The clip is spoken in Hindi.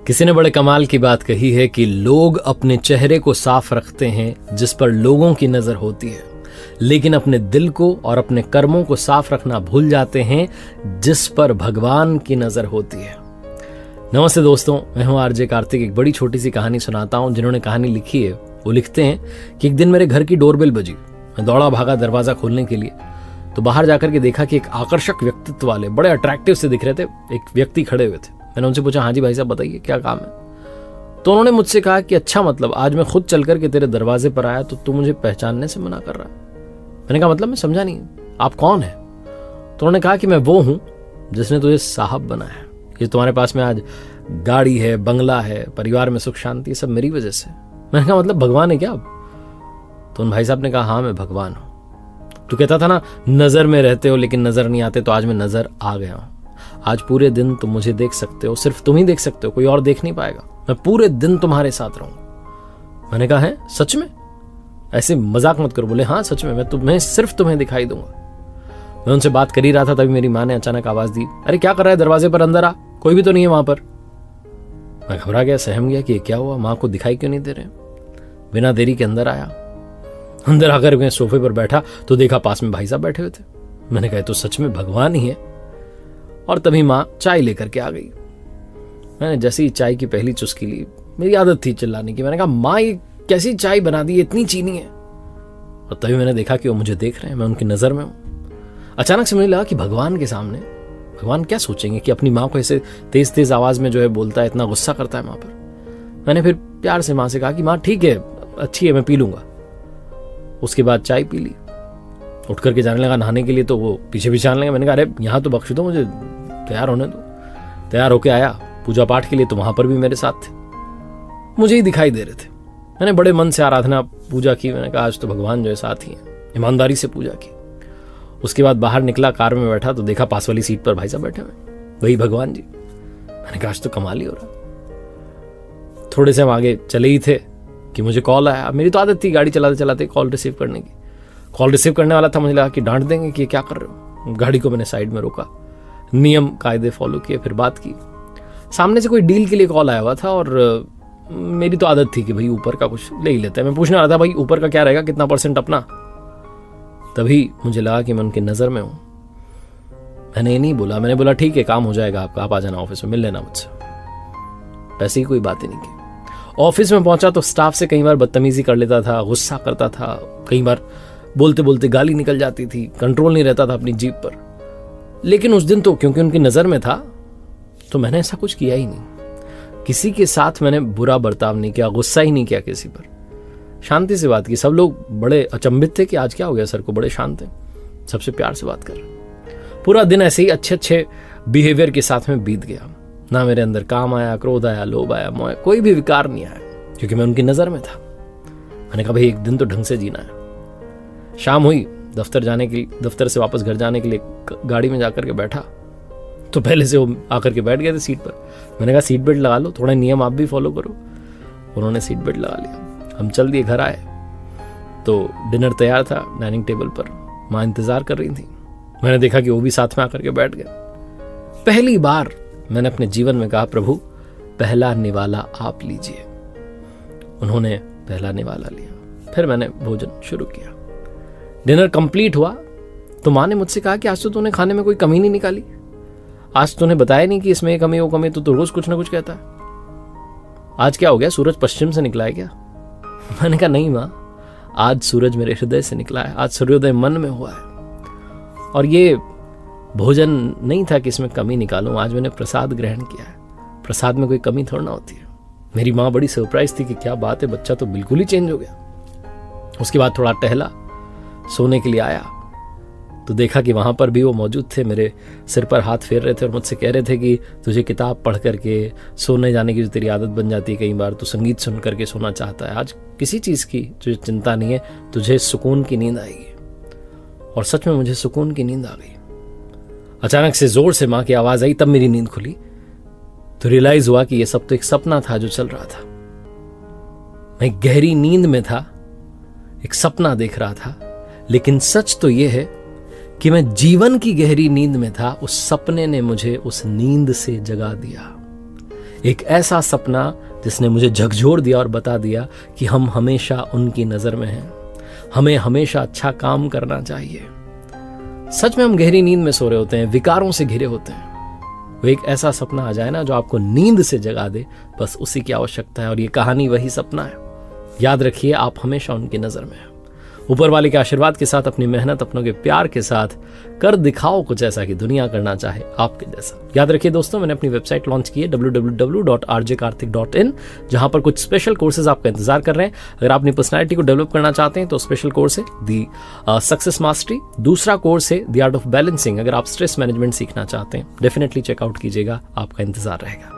किसी ने बड़े कमाल की बात कही है कि लोग अपने चेहरे को साफ रखते हैं जिस पर लोगों की नजर होती है, लेकिन अपने दिल को और अपने कर्मों को साफ रखना भूल जाते हैं जिस पर भगवान की नजर होती है। नमस्ते दोस्तों, मैं हूं आरजे कार्तिक। एक बड़ी छोटी सी कहानी सुनाता हूं। जिन्होंने कहानी लिखी है वो लिखते हैं कि एक दिन मेरे घर की डोरबेल बजी। मैं दौड़ा भागा दरवाजा खोलने के लिए, तो बाहर जाकर के देखा कि एक आकर्षक व्यक्तित्व वाले बड़े अट्रैक्टिव से दिख रहे थे एक व्यक्ति खड़े हुए थे। मैंने उनसे पूछा, हाँ जी भाई साहब बताइए क्या काम है। तो उन्होंने मुझसे कहा कि अच्छा, मतलब आज मैं खुद चल करके तेरे दरवाजे पर आया तो तू मुझे पहचानने से मना कर रहा है। मैंने कहा मतलब मैं समझा नहीं, आप कौन है? तो उन्होंने कहा कि मैं वो हूं जिसने तुझे साहब बनाया है। ये तुम्हारे पास में आज गाड़ी है, बंगला है, परिवार में सुख शांति, सब मेरी वजह से। मैंने कहा मतलब भगवान है क्या आप? तो उन भाई साहब ने कहा, हाँ मैं भगवान हूं। तू कहता था ना नजर में रहते हो लेकिन नजर नहीं आते, तो आज मैं नजर आ गया हूं। आज पूरे दिन तुम मुझे देख सकते हो, सिर्फ तुम ही देख सकते हो, कोई और देख नहीं पाएगा। मैं पूरे दिन तुम्हारे साथ रहूंगा। मैंने कहा है सच में? ऐसे मजाक मत करो। बोले हाँ सच में, मैं सिर्फ तुम्हें दिखाई दूंगा। मैं उनसे बात कर ही रहा था, तभी मेरी माँ ने अचानक आवाज दी, अरे क्या कर रहा है, दरवाजे पर अंदर आ, कोई भी तो नहीं है वहां पर। मैं घबरा गया, सहम गया कि क्या हुआ, माँ को दिखाई क्यों नहीं दे रहे। बिना देरी के अंदर आया। अंदर आकर मैं सोफे पर बैठा तो देखा पास में भाई साहब बैठे हुए थे। मैंने कहा तो सच में भगवान ही है। और तभी माँ चाय लेकर के आ गई। मैंने जैसे ही चाय की पहली चुस्की ली, मेरी आदत थी चिल्लाने की, मैंने कहा माँ ये कैसी चाय बना दी, इतनी चीनी है। और तभी मैंने देखा कि वो मुझे देख रहे हैं, मैं उनकी नजर में हूं। अचानक से मुझे लगा कि भगवान के सामने भगवान क्या सोचेंगे कि अपनी माँ को ऐसे तेज तेज आवाज में जो है बोलता है, इतना गुस्सा करता है माँ पर। मैंने फिर प्यार से माँ से कहा कि माँ ठीक है, अच्छी है, मैं पी लूंगा। उसके बाद चाय पी ली, उठ करके जाने लगा नहाने के लिए, तो वो पीछे पीछे आने लगा। मैंने कहा अरे यहाँ तो बख्श दो, मुझे तैयार होने दो। तैयार होके आया पूजा पाठ के लिए, तो वहां पर भी मेरे साथ थे, मुझे ही दिखाई दे रहे थे। मैंने बड़े मन से आराधना पूजा की। मैंने कहा आज तो भगवान जो है साथ ही हैं, ईमानदारी से पूजा की। उसके बाद बाहर निकला, कार में बैठा तो देखा पास वाली सीट पर भाई साहब बैठे हुए, वही भगवान जी। मैंने कहा आज तो कमाल ही हो रहा। थोड़े से हम आगे चले ही थे कि मुझे कॉल आया। मेरी तो आदत थी गाड़ी चलाते चलाते कॉल रिसीव करने की। कॉल रिसीव करने वाला था, मुझे लगा कि डांट देंगे कि क्या कर रहे हो। गाड़ी को मैंने साइड में रोका, नियम कायदे फॉलो किए, फिर बात की। सामने से कोई डील के लिए कॉल आया हुआ था और मेरी तो आदत थी कि भाई ऊपर का कुछ ले ही लेते हैं। मैं पूछने वाला था भाई ऊपर का क्या रहेगा, कितना % अपना। तभी मुझे लगा कि मैं उनकी नजर में हूं। मैंने ये नहीं बोला, मैंने बोला ठीक है काम हो जाएगा आपका, आप आ जाना ऑफिस में, मिल लेना मुझसे। वैसे ही कोई बात ही नहीं की। ऑफिस में पहुंचा तो स्टाफ से कई बार बदतमीजी कर लेता था, गुस्सा करता था, कई बार बोलते बोलते गाली निकल जाती थी, कंट्रोल नहीं रहता था अपनी जीभ पर। लेकिन उस दिन तो क्योंकि उनकी नजर में था तो मैंने ऐसा कुछ किया ही नहीं। किसी के साथ मैंने बुरा बर्ताव नहीं किया, गुस्सा ही नहीं किया किसी पर। शांति से बात की। सब लोग बड़े अचंभित थे कि आज क्या हो गया सर को, बड़े शांत थे, सबसे प्यार से बात कर रहे। पूरा दिन ऐसे ही अच्छे अच्छे बिहेवियर के साथ में बीत गया। ना मेरे अंदर काम आया, क्रोध आया, लोभ आया, मोह, कोई भी विकार नहीं आया, क्योंकि मैं उनकी नजर में था। मैंने कहा भाई एक दिन तो ढंग से जीना है। शाम हुई, दफ्तर से वापस घर जाने के लिए गाड़ी में जाकर के बैठा तो पहले से वो आकर के बैठ गए थे सीट पर। मैंने कहा सीट बेल्ट लगा लो, थोड़ा नियम आप भी फॉलो करो। उन्होंने सीट बेल्ट लगा लिया। हम चल दिए, घर आए तो डिनर तैयार था डाइनिंग टेबल पर, माँ इंतजार कर रही थी। मैंने देखा कि वो भी साथ में आकर के बैठ गए। पहली बार मैंने अपने जीवन में कहा प्रभु पहला निवाला आप लीजिए। उन्होंने पहला निवाला लिया, फिर मैंने भोजन शुरू किया। डिनर कंप्लीट हुआ तो माँ ने मुझसे कहा कि आज तो तूने खाने में कोई कमी नहीं निकाली, आज तूने बताया नहीं कि इसमें ये कमी वो कमी, तो रोज कुछ ना कुछ कहता है। आज क्या हो गया, सूरज पश्चिम से निकला है क्या? मैंने कहा नहीं माँ, आज सूरज मेरे हृदय से निकला है, आज सूर्योदय मन में हुआ है। और ये भोजन नहीं था कि इसमें कमी निकालूं, आज मैंने प्रसाद ग्रहण किया है। प्रसाद में कोई कमी थोड़ा ना होती है। मेरी माँ बड़ी सरप्राइज थी कि क्या बात है, बच्चा तो बिल्कुल ही चेंज हो गया। उसके बाद थोड़ा टहला, सोने के लिए आया तो देखा कि वहां पर भी वो मौजूद थे, मेरे सिर पर हाथ फेर रहे थे और मुझसे कह रहे थे कि तुझे किताब पढ़ करके सोने जाने की जो तेरी आदत बन जाती है, कई बार तो संगीत सुन करके सोना चाहता है, आज किसी चीज की तुझे चिंता नहीं है, तुझे सुकून की नींद आएगी। और सच में मुझे सुकून की नींद आ गई। अचानक से जोर से माँ की आवाज आई, तब मेरी नींद खुली तो रियलाइज हुआ कि ये सब तो एक सपना था जो चल रहा था। मैं गहरी नींद में था, एक सपना देख रहा था, लेकिन सच तो यह है कि मैं जीवन की गहरी नींद में था। उस सपने ने मुझे उस नींद से जगा दिया। एक ऐसा सपना जिसने मुझे झकझोर दिया और बता दिया कि हम हमेशा उनकी नज़र में हैं, हमें हमेशा अच्छा काम करना चाहिए। सच में हम गहरी नींद में सो रहे होते हैं, विकारों से घिरे होते हैं। वो एक ऐसा सपना आ जाए ना जो आपको नींद से जगा दे, बस उसी की आवश्यकता है। और ये कहानी वही सपना है। याद रखिए, आप हमेशा उनकी नज़र में हैं। ऊपर वाले के आशीर्वाद के साथ, अपनी मेहनत, अपनों के प्यार के साथ कर दिखाओ कुछ ऐसा कि दुनिया करना चाहे आपके जैसा। याद रखिए दोस्तों, मैंने अपनी वेबसाइट लॉन्च की है www.rjkarthik.in, जहां पर कुछ स्पेशल कोर्सेज आपका इंतजार कर रहे हैं। अगर आप अपनी पर्सनैलिटी को डेवलप करना चाहते हैं तो स्पेशल कोर्स है दी सक्सेस मास्टरी। दूसरा कोर्स है द आर्ट ऑफ बैलेंसिंग। अगर आप स्ट्रेस मैनेजमेंट सीखना चाहते हैं, डेफिनेटली चेकआउट कीजिएगा, आपका इंतजार रहेगा।